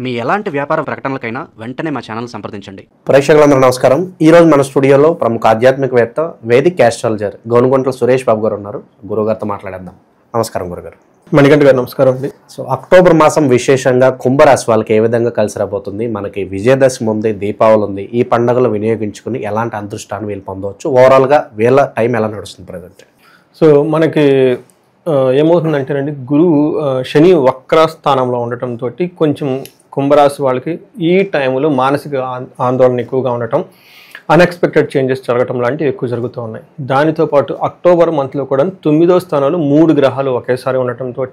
మీ ఎలాంటి వ్యాపార ప్రకటనలకైనా వెంటనే మా ఛానల్ సంప్రదించండి. ప్రేక్షకులందరూ నమస్కారం. ఈ రోజు మన స్టూడియోలో ప్రముఖ ఆధ్యాత్మికవేత్త వేదిక్ ఆస్ట్రాలజర్ గోనుగొంట్ల సురేష్ బాబు గారు ఉన్నారు. గురుగారితో మాట్లాడేద్దాం. నమస్కారం గురుగారు. మణికంఠ గారు నమస్కారం అండి. సో అక్టోబర్ మాసం విశేషంగా కుంభరాశి వాళ్ళకి ఏ విధంగా కలిసి రాబోతుంది? మనకి విజయదశమి ఉంది, దీపావళి ఉంది. ఈ పండుగలు వినియోగించుకుని ఎలాంటి అదృష్టాన్ని వీళ్ళు పొందవచ్చు? ఓవరాల్గా వీళ్ళ టైం ఎలా నడుస్తుంది ప్రజెంట్? సో మనకి ఏమవుతుందంటేనండి, గురువు శని వక్ర స్థానంలో ఉండటంతో కొంచెం కుంభరాశి వాళ్ళకి ఈ టైంలో మానసిక ఆందోళన ఎక్కువగా ఉండటం, అన్ఎక్స్పెక్టెడ్ చేంజెస్ జరగటం లాంటివి ఎక్కువ జరుగుతూ ఉన్నాయి. దానితో పాటు అక్టోబర్ మంత్లో కూడా 9వ స్థానంలో 3 గ్రహాలు ఒకేసారి ఉండటంతో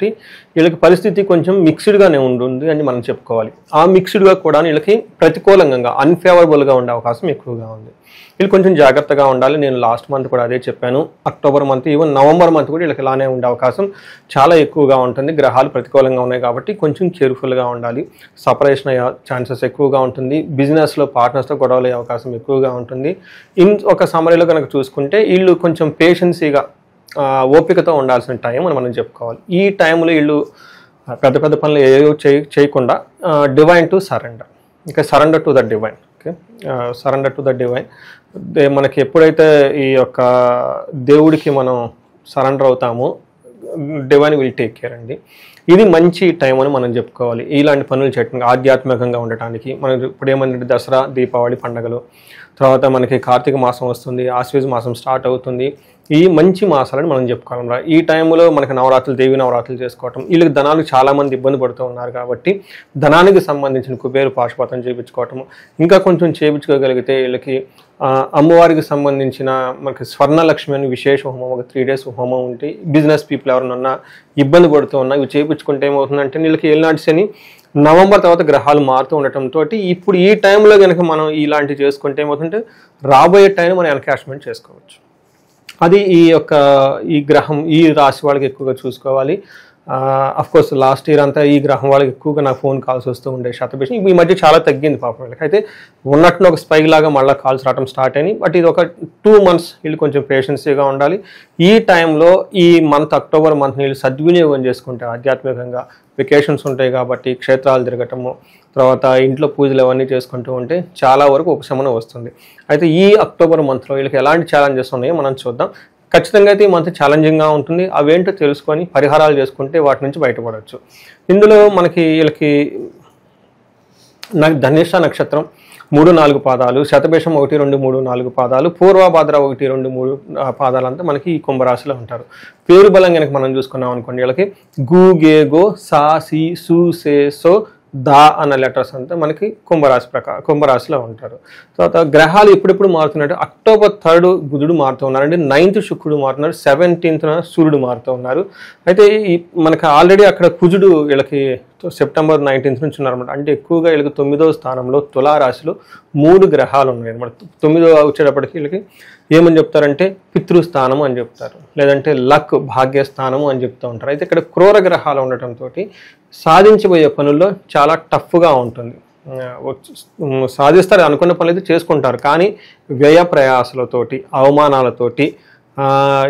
వీళ్ళకి పరిస్థితి కొంచెం మిక్స్డ్గానే ఉంటుంది అని మనం చెప్పుకోవాలి. ఆ మిక్స్డ్గా కూడా వీళ్ళకి ప్రతికూలంగా అన్ఫేవరబుల్గా ఉండే అవకాశం ఎక్కువగా ఉంది. వీళ్ళు కొంచెం జాగ్రత్తగా ఉండాలి. నేను లాస్ట్ మంత్ కూడా అదే చెప్పాను. October month, even November month కూడా వీళ్ళకి ఇలానే ఉండే అవకాశం చాలా ఎక్కువగా ఉంటుంది. గ్రహాలు ప్రతికూలంగా ఉన్నాయి కాబట్టి కొంచెం కేర్ఫుల్గా ఉండాలి. సపరేషన్ అయ్యే ఛాన్సెస్ ఎక్కువగా ఉంటుంది. బిజినెస్లో పార్ట్నర్స్తో గొడవలు అయ్యే అవకాశం ఎక్కువగా ఉంటుంది. ఒక సమరీలో కనుక చూసుకుంటే వీళ్ళు కొంచెం పేషెన్సీగా ఓపికతో ఉండాల్సిన టైం అని మనం చెప్పుకోవాలి. ఈ టైంలో వీళ్ళు పెద్ద పెద్ద పనులు ఏవో చేయకుండా డివైన్ టు సరెండర్, ఇంకా surrender to the divine. Surrender to the divine. మనకి ఎప్పుడైతే ఈ యొక్క దేవుడికి మనం సరెండర్ అవుతామో డివైన్ విల్ టేక్ కేర్ అండి. ఇది మంచి టైం అని మనం చెప్పుకోవాలి. ఇలాంటి పనులు చేయడానికి, ఆధ్యాత్మికంగా ఉండటానికి. మనకి ఇప్పుడు ఏమంటే దసరా, దీపావళి పండుగలు, తర్వాత మనకి కార్తీక మాసం వస్తుంది, ఆశ్వీజ మాసం స్టార్ట్ అవుతుంది. ఈ మంచి మాసాలని మనం చెప్పుకోవాలి. ఈ టైంలో మనకి నవరాత్రులు, దేవి నవరాత్రులు చేసుకోవటం, వీళ్ళకి ధనాలు చాలామంది ఇబ్బంది పడుతూ ఉన్నారు కాబట్టి ధనానికి సంబంధించిన కుబేరు పాశుపతం చేయించుకోవటము, ఇంకా కొంచెం చేయించుకోగలిగితే వీళ్ళకి అమ్మవారికి సంబంధించిన మనకి స్వర్ణలక్ష్మి అని విశేష హోమం, ఒక 3 days హోమం ఉంటే బిజినెస్ పీపుల్ ఎవరైనా ఇబ్బంది పడుతూ ఉన్నా ఇవి చేయించుకుంటే ఏమవుతుందంటే వీళ్ళకి ఏలినాటి శని నవంబర్ తర్వాత గ్రహాలు మారుతూ ఉండటంతో ఇప్పుడు ఈ టైంలో కనుక మనం ఇలాంటివి చేసుకుంటే ఏమవుతుంటే రాబోయే టైం మనం ఎన్కాష్మెంట్ చేసుకోవచ్చు. అది ఈ గ్రహం, ఈ రాశి వాళ్ళకి ఎక్కువగా చూసుకోవాలి. అఫ్కోర్స్ లాస్ట్ ఇయర్ అంతా ఈ గ్రహం వాళ్ళకి ఎక్కువగా నాకు ఫోన్ కాల్స్ వస్తూ ఉండే శతభిషం. ఈ మధ్య చాలా తగ్గింది పాపం వీళ్ళకి. అయితే ఉన్నట్టు ఒక స్పైక్ లాగా మళ్ళీ కాల్స్ రావడం స్టార్ట్ అయినాయి. బట్ ఇది ఒక 2 months వీళ్ళు కొంచెం పేషెన్సీగా ఉండాలి. ఈ టైంలో ఈ మంత్, అక్టోబర్ మంత్ వీళ్ళు సద్వినియోగం చేసుకుంటే ఆధ్యాత్మికంగా వెకేషన్స్ ఉంటాయి కాబట్టి క్షేత్రాలు తిరగటము, తర్వాత ఇంట్లో పూజలు అవన్నీ చేసుకుంటూ ఉంటే చాలా వరకు ఉపశమనం వస్తుంది. అయితే ఈ అక్టోబర్ మంత్లో వీళ్ళకి ఎలాంటి ఛాలెంజెస్ ఉన్నాయో మనం చూద్దాం. ఖచ్చితంగా అయితే ఈ మంత్ ఛాలెంజింగ్గా ఉంటుంది. అవేంటో తెలుసుకొని పరిహారాలు చేసుకుంటే వాటి నుంచి బయటపడవచ్చు. ఇందులో మనకి వీళ్ళకి ధనిష్ట నక్షత్రం 3-4 పాదాలు, శతభిషం 1, 2, 3, 4 పాదాలు, పూర్వభాద్ర 1, 2, 3 పాదాలంతా మనకి ఈ కుంభరాశిలో ఉంటారు. పేరు బలం కనుక మనం చూసుకున్నాం అనుకోండి, వీళ్ళకి గు, గే, గో, సా, సి, సు, సే, సో, దా అన్న లెటర్స్ అంతా మనకి కుంభరాశిలో ఉంటారు. తర్వాత గ్రహాలు ఎప్పుడెప్పుడు మారుతున్నట్టు October 3 బుధుడు మారుతూ ఉన్నారండి, 9th శుక్రుడు మారుతున్నారు, 17th సూర్యుడు మారుతూ ఉన్నారు. అయితే మనకి ఆల్రెడీ అక్కడ కుజుడు వీళ్ళకి September 19th నుంచి ఉన్నారన్నమాట. అంటే ఎక్కువగా వీళ్ళకి 9వ స్థానంలో తులారాశిలో 3 గ్రహాలు ఉన్నాయి అనమాట. 9వ వచ్చేటప్పటికి వీళ్ళకి ఏమని చెప్తారంటే పితృస్థానం అని చెప్తారు, లేదంటే లక్, భాగ్యస్థానము అని చెప్తూ ఉంటారు. అయితే ఇక్కడ క్రూర గ్రహాలు ఉండటంతో సాధించబోయే పనుల్లో చాలా టఫ్గా ఉంటుంది. సాధిస్తారు, అనుకున్న పనులు అయితే చేసుకుంటారు, కానీ వ్యయ ప్రయాసాలతోటి, అవమానాలతోటి,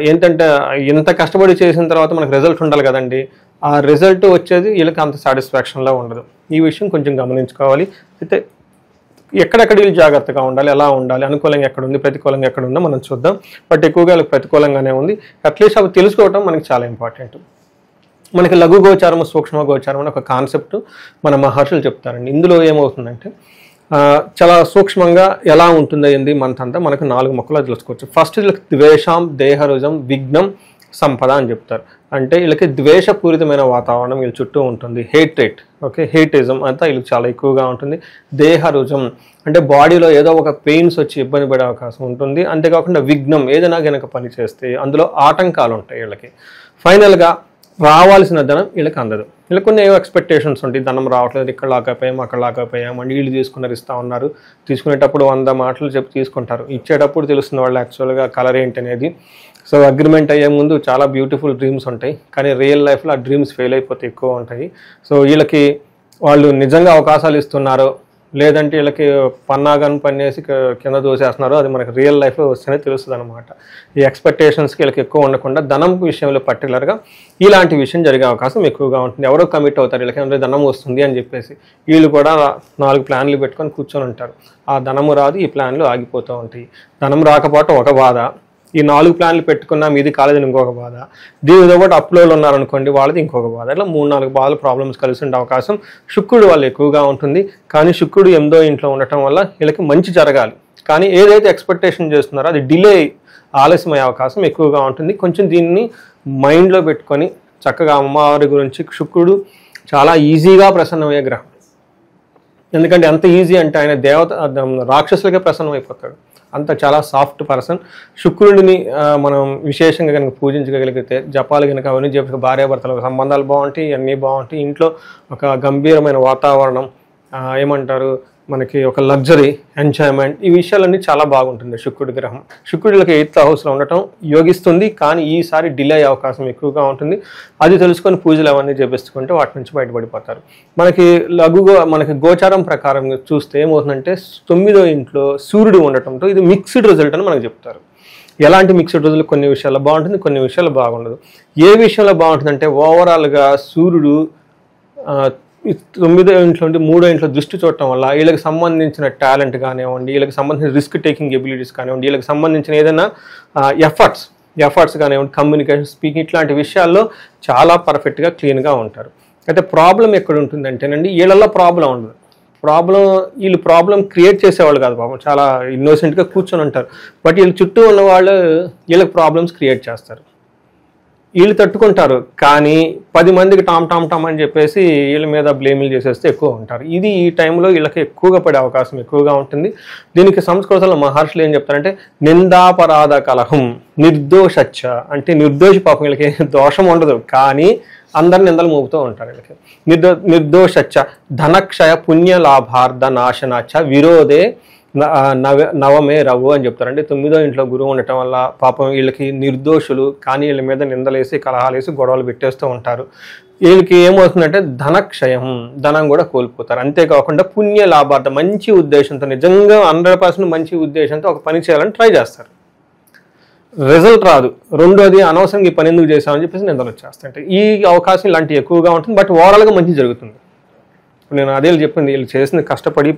ఏంటంటే ఇంత కష్టపడి చేసిన తర్వాత మనకు రిజల్ట్ ఉండాలి కదండి, ఆ రిజల్ట్ వచ్చేది వీళ్ళకి అంత సాటిస్ఫాక్షన్లో ఉండదు. ఈ విషయం కొంచెం గమనించుకోవాలి. అయితే ఎక్కడెక్కడ వీళ్ళు జాగ్రత్తగా ఉండాలి, ఎలా ఉండాలి, అనుకూలంగా ఎక్కడ ఉంది, ప్రతికూలంగా ఎక్కడ ఉందో మనం చూద్దాం. బట్ ఎక్కువగా వీళ్ళకి ప్రతికూలంగానే ఉంది. అట్లీస్ట్ అవి తెలుసుకోవటం మనకి చాలా ఇంపార్టెంట్. మనకి లఘు గోచారము, సూక్ష్మ గోచారం అని ఒక కాన్సెప్ట్ మన మహర్షులు చెప్తారండి. ఇందులో ఏమవుతుందంటే చాలా సూక్ష్మంగా ఎలా ఉంటుందో ఏంది మంత్ అంతా మనకు 4 మొక్కలు తెలుసుకోవచ్చు. ఫస్ట్ వీళ్ళకి ద్వేషం, దేహరుజం, విఘ్నం, సంపద అని చెప్తారు. అంటే వీళ్ళకి ద్వేషపూరితమైన వాతావరణం వీళ్ళ చుట్టూ ఉంటుంది. హేట్రేట్, ఓకే, హేటిజం అంతా వీళ్ళకి చాలా ఎక్కువగా ఉంటుంది. దేహరుజం అంటే బాడీలో ఏదో ఒక పెయిన్స్ వచ్చి ఇబ్బంది పడే అవకాశం ఉంటుంది. అంతేకాకుండా విఘ్నం, ఏదైనా కనుక పని చేస్తే అందులో ఆటంకాలు ఉంటాయి వీళ్ళకి. ఫైనల్గా రావాల్సిన ధనం వీళ్ళకి అందదు. వీళ్ళకి కొన్ని ఏవో ఎక్స్పెక్టేషన్స్ ఉంటాయి, ధనం రావట్లేదు, ఇక్కడ లాకపోయాం, అక్కడ లాకపోయాం అని. వీళ్ళు తీసుకున్నారు, ఇస్తూ ఉన్నారు, తీసుకునేటప్పుడు 100 మాటలు చెప్పి తీసుకుంటారు, ఇచ్చేటప్పుడు తెలుస్తుంది వాళ్ళు యాక్చువల్గా కలర్ ఏంటి అనేది. సో అగ్రిమెంట్ అయ్యే ముందు చాలా బ్యూటిఫుల్ డ్రీమ్స్ ఉంటాయి, కానీ రియల్ లైఫ్లో ఆ డ్రీమ్స్ ఫెయిల్ అయిపోతే ఎక్కువ ఉంటాయి. సో వీళ్ళకి వాళ్ళు నిజంగా అవకాశాలు ఇస్తున్నారో లేదంటే వీళ్ళకి పన్నాగాన్ని పన్నేసి కింద దోసేస్తున్నారు, అది మనకి రియల్ లైఫ్లో వస్తేనే తెలుస్తుంది అనమాట. ఈ ఎక్స్పెక్టేషన్స్కి వీళ్ళకి ఎక్కువ ఉండకుండా ధనం విషయంలో పర్టికులర్గా ఇలాంటి విషయం జరిగే అవకాశం ఎక్కువగా ఉంటుంది. ఎవరో కమిట్ అవుతారు, వీళ్ళకి ఏమైనా ధనం వస్తుంది అని చెప్పేసి వీళ్ళు కూడా 4 ప్లాన్లు పెట్టుకొని కూర్చొని ఉంటారు. ఆ ధనము రాదు, ఈ ప్లాన్లు ఆగిపోతూ ఉంటాయి. ధనం రాకపోవటం ఒక బాధ, ఈ 4 ప్లాన్లు పెట్టుకున్నా మీది కాలేదని ఇంకొక బాధ, దీనితో పాటు అప్లోడ్లు ఉన్నారనుకోండి వాళ్ళది ఇంకొక బాధ. ఇట్లా 3-4 బాధలు ప్రాబ్లమ్స్ కలిసి ఉండే అవకాశం శుక్రుడు వల్ల ఎక్కువగా ఉంటుంది. కానీ శుక్రుడు 8వ ఇంట్లో ఉండటం వల్ల వీళ్ళకి మంచి జరగాలి, కానీ ఏదైతే ఎక్స్పెక్టేషన్ చేస్తున్నారో అది డిలే ఆలస్యమయ్యే అవకాశం ఎక్కువగా ఉంటుంది. కొంచెం దీన్ని మైండ్లో పెట్టుకొని చక్కగా అమ్మవారి గురించి, శుక్రుడు చాలా ఈజీగా ప్రసన్నమయ్యే గ్రహం. ఎందుకంటే ఎంత ఈజీ అంటే ఆయన రాక్షసులకే ప్రసన్నం అయిపోతాడు, అంత చాలా సాఫ్ట్ పర్సన్. శుక్రుడిని మనం విశేషంగా కనుక పూజించగలిగితే, జపాలు కనుక అవన్నీ చెప్పి భార్యాభర్తల సంబంధాలు బాగుంటాయి, అన్నీ బాగుంటాయి. ఇంట్లో ఒక గంభీరమైన వాతావరణం, ఏమంటారు మనకి ఒక లగ్జరీ, ఎంజాయ్మెంట్, ఈ విషయాలన్నీ చాలా బాగుంటుంది శుక్రుడి గ్రహం. శుక్రుడికి 8th హౌస్లో ఉండటం యోగిస్తుంది, కానీ ఈసారి డిలే అయ్యే అవకాశం ఎక్కువగా ఉంటుంది. అది తెలుసుకొని పూజలు అవన్నీ చేపిస్తుంటే వాటి నుంచి బయటపడిపోతారు. మనకి గోచారం ప్రకారం చూస్తే ఏమవుతుందంటే 9వ ఇంట్లో సూర్యుడు ఉండటంతో ఇది మిక్స్డ్ రిజల్ట్ అని మనకు చెప్తారు. ఎలాంటి మిక్స్డ్ రిజల్ట్? కొన్ని విషయాల్లో బాగుంటుంది, కొన్ని విషయాల్లో బాగుండదు. ఏ విషయంలో బాగుంటుందంటే ఓవరాల్గా సూర్యుడు 9వ ఇంట్లో నుండి 3వ ఇంట్లో దృష్టి చూడటం వల్ల వీళ్ళకి సంబంధించిన టాలెంట్ కానివ్వండి, వీళ్ళకి సంబంధించిన రిస్క్ టేకింగ్ ఎబిలిటీస్ కానివ్వండి, వీళ్ళకి సంబంధించిన ఏదైనా ఎఫర్ట్స్ కానివ్వండి, కమ్యూనికేషన్, స్పీకింగ్, ఇట్లాంటి విషయాల్లో చాలా పర్ఫెక్ట్గా క్లీన్గా ఉంటారు. అయితే ప్రాబ్లం ఎక్కడ ఉంటుందంటేనండి వీళ్ళల్లో ప్రాబ్లం ఉండదు. వీళ్ళు ప్రాబ్లం క్రియేట్ చేసేవాళ్ళు కాదు పాపం, చాలా ఇన్నోసెంట్గా కూర్చొని ఉంటారు. బట్ వీళ్ళ చుట్టూ ఉన్న వాళ్ళు వీళ్ళకి ప్రాబ్లమ్స్ క్రియేట్ చేస్తారు. వీళ్ళు తట్టుకుంటారు, కానీ 10 మందికి టామ్ అని చెప్పేసి వీళ్ళ మీద బ్లేమిల్ చేసేస్తే ఎక్కువ ఉంటారు. ఇది ఈ టైంలో వీళ్ళకి ఎక్కువగా పడే అవకాశం ఎక్కువగా ఉంటుంది. దీనికి సంస్కృతంలో మహర్షులు ఏం చెప్తారంటే నిందాపరాధ కలహం నిర్దోషచ్చ, అంటే నిర్దోషి పాపం, వీళ్ళకి దోషం ఉండదు కానీ అందరు నిందలు మోపుతూ ఉంటారు. వీళ్ళకి నిర్దోషచ్చ ధనక్షయ పుణ్యలాభార్థ నాశనాచ విరోధే నవమే రఘు అని చెప్తారు. అంటే 9వ ఇంట్లో గురువు ఉండటం వల్ల పాపం వీళ్ళకి నిర్దోషులు, కానీ వీళ్ళ మీద నిందలేసి కలహాలేసి గొడవలు పెట్టేస్తూ ఉంటారు. వీళ్ళకి ఏమవుతుందంటే ధనక్షయం, ధనం కూడా కోల్పోతారు. అంతేకాకుండా పుణ్య లాభార్థం, మంచి ఉద్దేశంతో, నిజంగా 100% మంచి ఉద్దేశంతో ఒక పని చేయాలని ట్రై చేస్తారు, రిజల్ట్ రాదు. రెండోది అనవసరంగా ఈ పని ఎందుకు చేశామని చెప్పేసి నిందలు వచ్చేస్తాయి. ఈ అవకాశం ఇలాంటివి ఎక్కువగా ఉంటుంది. బట్ ఓవరాల్గా మంచి జరుగుతుంది. నేను అదే చెప్పింది, వీళ్ళు చేసిన కష్టపడి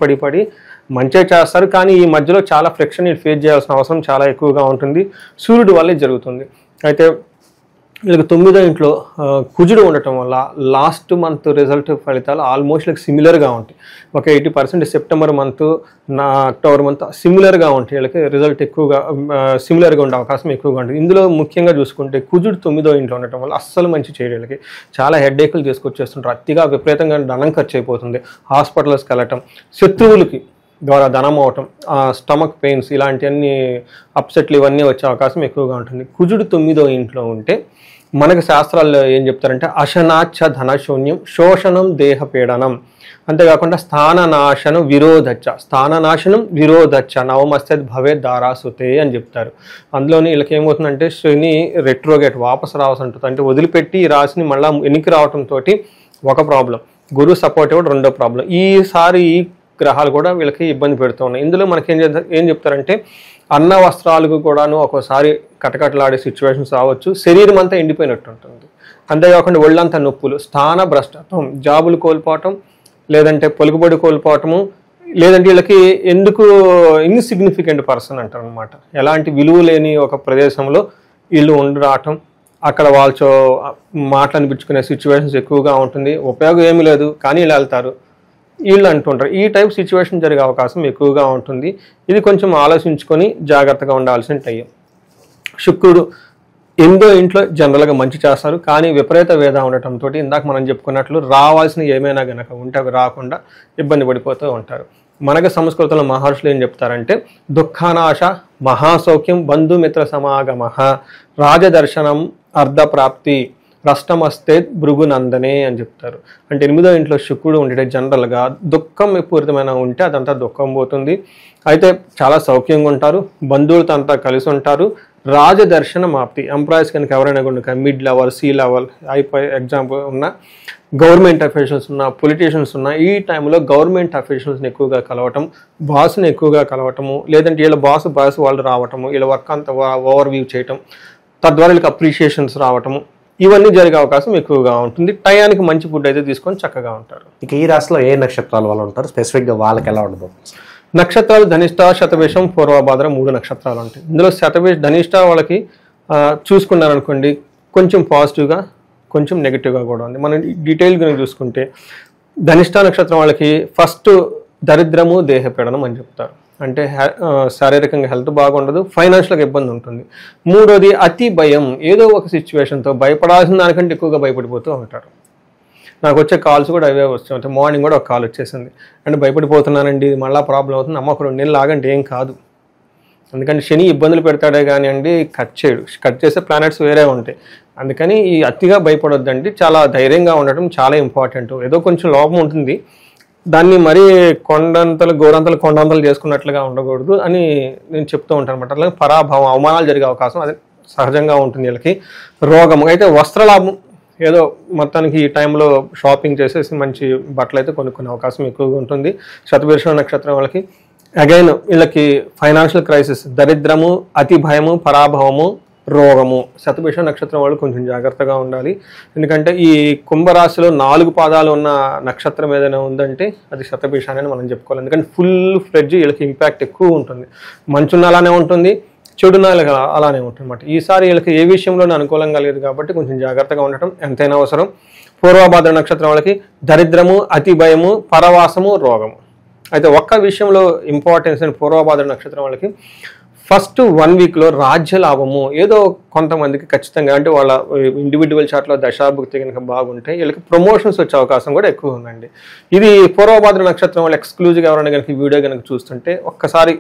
మంచిగా చేస్తారు, కానీ ఈ మధ్యలో చాలా ఫ్రిక్షన్ వీళ్ళు ఫేస్ చేయాల్సిన అవసరం చాలా ఎక్కువగా ఉంటుంది. సూర్యుడు వల్లే జరుగుతుంది. అయితే వీళ్ళకి 9వ ఇంట్లో కుజుడు ఉండటం వల్ల లాస్ట్ మంత్ రిజల్ట్ ఫలితాలు ఆల్మోస్ట్ వీళ్ళకి సిమిలర్గా ఉంటాయి. ఒక 80% సెప్టెంబర్ మంత్, అక్టోబర్ మంత్ సిమిలర్గా ఉంటాయి. వీళ్ళకి రిజల్ట్ ఎక్కువగా సిమిలర్గా ఉండే అవకాశం ఎక్కువగా ఉంటుంది. ఇందులో ముఖ్యంగా చూసుకుంటే కుజుడు 9వ ఇంట్లో ఉండటం వల్ల అస్సలు మంచి చేయడం, వీళ్ళకి చాలా హెడ్ఏక్లు తీసుకొచ్చేస్తుంటారు. అతిగా విపరీతంగా ధనం ఖర్చు అయిపోతుంది, హాస్పిటల్స్కి వెళ్ళటం, శత్రువులకి ద్వారా ధనం అవటం, స్టమక్ పెయిన్స్, ఇలాంటివన్నీ అప్సెట్లు ఇవన్నీ వచ్చే అవకాశం ఎక్కువగా ఉంటుంది. కుజుడు 9వ ఇంట్లో ఉంటే మనకు శాస్త్రాల్లో ఏం చెప్తారంటే అశనాచ్చ ధనశూన్యం శోషణం దేహపీడనం, అంతేకాకుండా స్థాననాశనం విరోధచ్చ నవమస్తద్ భవే దారాసుతే అని చెప్తారు. అందులోని వీళ్ళకి ఏమవుతుందంటే శని రెట్రోగేట్ వాపసు రావాల్సి ఉంటుంది. అంటే వదిలిపెట్టి ఈ రాశిని మళ్ళీ వెనక్కి రావడంతో ఒక ప్రాబ్లం, గురువు సపోర్ట్ ఇవ్వడం రెండో ప్రాబ్లం. ఈసారి ఈ గ్రహాలు కూడా వీళ్ళకి ఇబ్బంది పెడుతూ ఉన్నాయి. ఇందులో మనకి ఏం చెప్తారంటే అన్న వస్త్రాలకు కూడాను ఒక్కోసారి కటకటలాడే సిచ్యువేషన్స్ రావచ్చు, శరీరం అంతా ఎండిపోయినట్టు ఉంటుంది. అంతేకాకుండా ఒళ్ళంతా నొప్పులు, స్థాన భ్రష్టత్వం, జాబులు కోల్పోవటం, లేదంటే పలుకుబడి కోల్పోవటము, లేదంటే వీళ్ళకి ఎందుకు ఇన్సిగ్నిఫికెంట్ పర్సన్ అంటారు అనమాట. ఎలాంటి విలువ లేని ఒక ప్రదేశంలో వీళ్ళు ఉండి రావటం, అక్కడ వాళ్ళతో మాటలు అనిపించుకునే సిచ్యువేషన్స్ ఎక్కువగా ఉంటుంది. ఉపయోగం ఏమీ లేదు కానీ వీళ్ళు వెళ్తారు, వీళ్ళు అంటుంటారు. ఈ టైప్ సిచ్యువేషన్ జరిగే అవకాశం ఎక్కువగా ఉంటుంది. ఇది కొంచెం ఆలోచించుకొని జాగ్రత్తగా ఉండాల్సిన టైం. శుక్రుడు 8వ ఇంట్లో జనరల్గా మంచి చేస్తారు, కానీ విపరీత వేద ఉండటంతో ఇందాక మనం చెప్పుకున్నట్లు రావాల్సిన ఏమైనా గనక ఉంటే అవి రాకుండా ఇబ్బంది పడిపోతూ ఉంటారు. మనకు సంస్కృతంలో మహర్షులు ఏం చెప్తారంటే దుఃఖానాశ మహాసౌఖ్యం బంధుమిత్ర సమాగమ రాజదర్శనం అర్ధప్రాప్తి రష్టమస్తే భృగునందనే అని చెప్తారు. అంటే 8వ ఇంట్లో శుక్రుడు ఉంటే జనరల్గా దుఃఖం పూరితమైన ఉంటే అదంతా దుఃఖం పోతుంది. అయితే చాలా సౌఖ్యంగా ఉంటారు, బంధువులతో అంతా కలిసి ఉంటారు, రాజదర్శనమాప్తి. ఎంప్లాయీస్ కనుక ఎవరైనా కనుక mid level, C level, high example ఉన్న గవర్నమెంట్ అఫీషియల్స్ ఉన్న, పొలిటీషియన్స్ ఉన్న, ఈ టైంలో గవర్నమెంట్ అఫీషియల్స్ని ఎక్కువగా కలవటం, బాస్ని ఎక్కువగా కలవటము, లేదంటే వీళ్ళ బాస్ వాళ్ళు రావటము, వీళ్ళ వర్క్ అంతా ఓవర్ వ్యూ చేయటం, తద్వారా వీళ్ళకి అప్రిషియేషన్స్ రావటము, ఇవన్నీ జరిగే అవకాశం ఎక్కువగా ఉంటుంది. టయానికి మంచి ఫుడ్ అయితే తీసుకొని చక్కగా ఉంటారు. ఇక ఈ రాశిలో ఏ నక్షత్రాల వాళ్ళు ఉంటారు, స్పెసిఫిక్గా వాళ్ళకి ఎలా ఉండదు? నక్షత్రాలు ధనిష్ట, శతభిషం, పూర్వభాద్ర 3 నక్షత్రాలు ఉంటాయి. ఇందులో ధనిష్ట వాళ్ళకి చూసుకున్నారనుకోండి కొంచెం పాజిటివ్గా, కొంచెం నెగిటివ్గా కూడా ఉంది. మనం డీటెయిల్గా చూసుకుంటే ధనిష్ట నక్షత్రం వాళ్ళకి ఫస్ట్ దరిద్రము, దేహపీడనం అని చెప్తారు. అంటే శారీరకంగా హెల్త్ బాగుండదు, ఫైనాన్షియల్గా ఇబ్బంది ఉంటుంది. మూడోది అతి భయం, ఏదో ఒక సిచ్యువేషన్తో భయపడాల్సిన దానికంటే ఎక్కువగా భయపడిపోతూ ఉంటారు. నాకు వచ్చే కాల్స్ కూడా అవే వస్తాయి. అంటే మార్నింగ్ కూడా ఒక కాల్ వచ్చేసింది, అంటే భయపడిపోతున్నానండి, మళ్ళీ ప్రాబ్లం అవుతుంది, అమ్మ ఒక 2 నెలలు ఆగంటే ఏం కాదు, ఎందుకంటే శని ఇబ్బందులు పెడతాడే కానివ్వండి కట్ చేయడు, కట్ చేసే ప్లానెట్స్ వేరే ఉంటాయి. అందుకని ఈ అతిగా భయపడొద్దండి, చాలా ధైర్యంగా ఉండటం చాలా ఇంపార్టెంట్. ఏదో కొంచెం లోపం ఉంటుంది, దాన్ని మరీ కొండంతలు చేసుకున్నట్లుగా ఉండకూడదు అని నేను చెప్తూ ఉంటాను అనమాట. అలాగే పరాభవం, అవమానాలు జరిగే అవకాశం అది సహజంగా ఉంటుంది వీళ్ళకి. రోగం అయితే వస్త్రలాభం, ఏదో మొత్తానికి ఈ టైంలో షాపింగ్ చేసేసి మంచి బట్టలు అయితే కొనుక్కునే అవకాశం ఎక్కువగా ఉంటుంది. శతభిషం నక్షత్రం వాళ్ళకి అగైన్ వీళ్ళకి ఫైనాన్షియల్ క్రైసిస్, దరిద్రము, అతి భయము, పరాభవము, రోగము. శతభిషం నక్షత్రం వాళ్ళు కొంచెం జాగ్రత్తగా ఉండాలి. ఎందుకంటే ఈ కుంభరాశిలో 4 పాదాలు ఉన్న నక్షత్రం ఏదైనా ఉందంటే అది శతభిషాన్ని అని మనం చెప్పుకోవాలి. ఎందుకంటే ఫుల్ ఫ్లెడ్జ్ వీళ్ళకి ఇంపాక్ట్ ఎక్కువ ఉంటుంది. మంచున్న అలానే ఉంటుంది, చెడున అలానే ఉంటుంది అన్నమాట. ఈసారి వీళ్ళకి ఏ విషయంలోనే అనుకూలంగా లేదు కాబట్టి కొంచెం జాగ్రత్తగా ఉండటం ఎంతైనా అవసరం. పూర్వభాద్ర నక్షత్రం వాళ్ళకి దరిద్రము, అతి భయము, పరవాసము, రోగము. అయితే ఒక్క విషయంలో ఇంపార్టెన్స్ అని పూర్వభాద్ర నక్షత్రం వాళ్ళకి ఫస్ట్ 1 వీక్లో రాజ్య లాభము, ఏదో కొంతమందికి ఖచ్చితంగా అంటే వాళ్ళ ఇండివిజువల్ చార్ట్లో దశాభుక్తి కనుక బాగుంటే వీళ్ళకి ప్రమోషన్స్ వచ్చే అవకాశం కూడా ఎక్కువ ఉందండి. ఇది పూర్వభాద్ర నక్షత్రం వాళ్ళు ఎక్స్క్లూజివ్గా ఎవరైనా కనుక వీడియో కనుక చూస్తుంటే ఒక్కసారి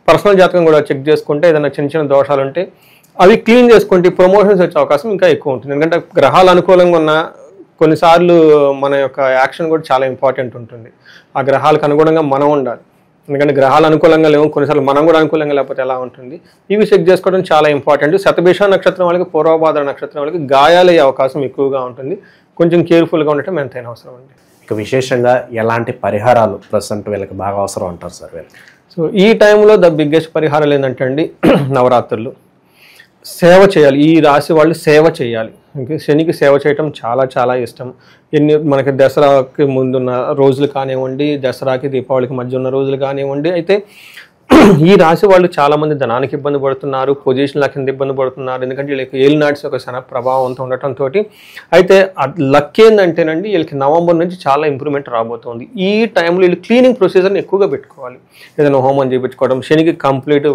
పర్సనల్ జాతకం కూడా చెక్ చేసుకుంటే ఏదైనా చిన్న చిన్న దోషాలు ఉంటే అవి క్లీన్ చేసుకుంటే ప్రమోషన్స్ వచ్చే అవకాశం ఇంకా ఎక్కువ ఉంటుంది. ఎందుకంటే గ్రహాలు అనుకూలంగా ఉన్న కొన్నిసార్లు మన యొక్క యాక్షన్ కూడా చాలా ఇంపార్టెంట్ ఉంటుంది. ఆ గ్రహాలకు అనుగుణంగా మనం ఉండాలి. ఎందుకంటే గ్రహాలు అనుకూలంగా లేవు, కొన్నిసార్లు మనం కూడా అనుకూలంగా లేకపోతే ఎలా ఉంటుంది, ఇవి చెక్ చేసుకోవడం చాలా ఇంపార్టెంట్. శతభిష నక్షత్రం వాళ్ళకి, పూర్వభాద్ర నక్షత్రం వాళ్ళకి గాయాలయ్యే అవకాశం ఎక్కువగా ఉంటుంది. కొంచెం కేర్ఫుల్గా ఉండటం ఎంతైనా అవసరం అండి. ఇక విశేషంగా ఎలాంటి పరిహారాలు ప్రజెంట్ వీళ్ళకి బాగా అవసరం అంటారు సార్ వీళ్ళకి? సో ఈ టైంలో ద బిగ్గెస్ట్ పరిహారాలు ఏంటంటే అండి నవరాత్రులు సేవ చేయాలి. ఈ రాశి వాళ్ళు సేవ చేయాలి. శనికి సేవ చేయటం చాలా చాలా ఇష్టం. మనకి దసరాకి ముందున్న రోజులు కానివ్వండి, దసరాకి దీపావళికి మధ్య ఉన్న రోజులు కానివ్వండి. అయితే ఈ రాశి వాళ్ళు చాలామంది ధనానికి ఇబ్బంది పడుతున్నారు, పొజిషన్ల కింద ఇబ్బంది పడుతున్నారు. ఎందుకంటే వీళ్ళకి ఏలినాటి ఒక శన ప్రభావంతో ఉండటంతో. అయితే లక్ ఏంటంటేనండి వీళ్ళకి నవంబర్ నుంచి చాలా ఇంప్రూవ్మెంట్ రాబోతుంది. ఈ టైంలో వీళ్ళు క్లీనింగ్ ప్రొసీజర్ని ఎక్కువగా పెట్టుకోవాలి. ఏదైనా హోమం చేయించుకోవడం, శనికి కంప్లీట్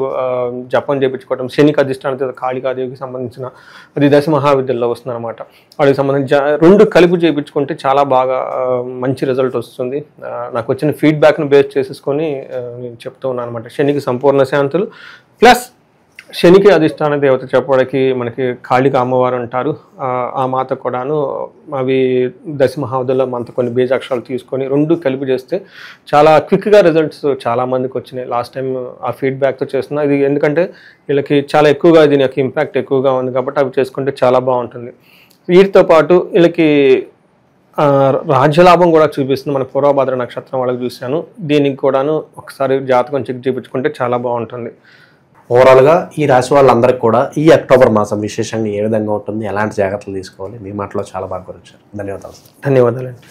జపం చేయించుకోవడం, శనికి అధిష్టాన కాళికాదేవికి సంబంధించిన అది దశ మహావిద్యల్లో వస్తుంది అనమాట. వాటికి సంబంధించి 2 కలిపి చేయించుకుంటే చాలా బాగా మంచి రిజల్ట్ వస్తుంది. నాకు వచ్చిన ఫీడ్బ్యాక్ను బేస్ చేసేసుకొని నేను చెప్తూ ఉన్నాను అనమాట. శనికి సంపూర్ణ శాంతులు ప్లస్ శనికి అధిష్టాన దేవత చెప్పడానికి మనకి కాళిక అమ్మవారు అంటారు. ఆ మాత కూడాను అవి దశ మహావిద్యలో మనతో కొన్ని బీజాక్షరాలు తీసుకొని 2 కలిపి చేస్తే చాలా క్విక్గా రిజల్ట్స్ చాలా మందికి వచ్చినాయి. లాస్ట్ టైం ఆ ఫీడ్బ్యాక్తో చేస్తున్నా. ఇది ఎందుకంటే వీళ్ళకి చాలా ఎక్కువగా దీని యొక్క ఇంపాక్ట్ ఎక్కువగా ఉంది కాబట్టి అవి చేసుకుంటే చాలా బాగుంటుంది. వీటితో పాటు వీళ్ళకి రాజ్యలాభం కూడా చూపిస్తుంది. మన పూర్వభాద్ర నక్షత్రం వాళ్ళకి చూశాను. దీనికి కూడాను ఒకసారి జాతకం చెక్ చేయించుకుంటే చాలా బాగుంటుంది. ఓవరాల్గా ఈ రాశి వాళ్ళందరికీ కూడా ఈ అక్టోబర్ మాసం విశేషంగా ఏ విధంగా ఉంటుంది, ఎలాంటి జాగ్రత్తలు తీసుకోవాలి, మీ మాటలో చాలా బాగా గురించారు. ధన్యవాదాలు. ధన్యవాదాలండి.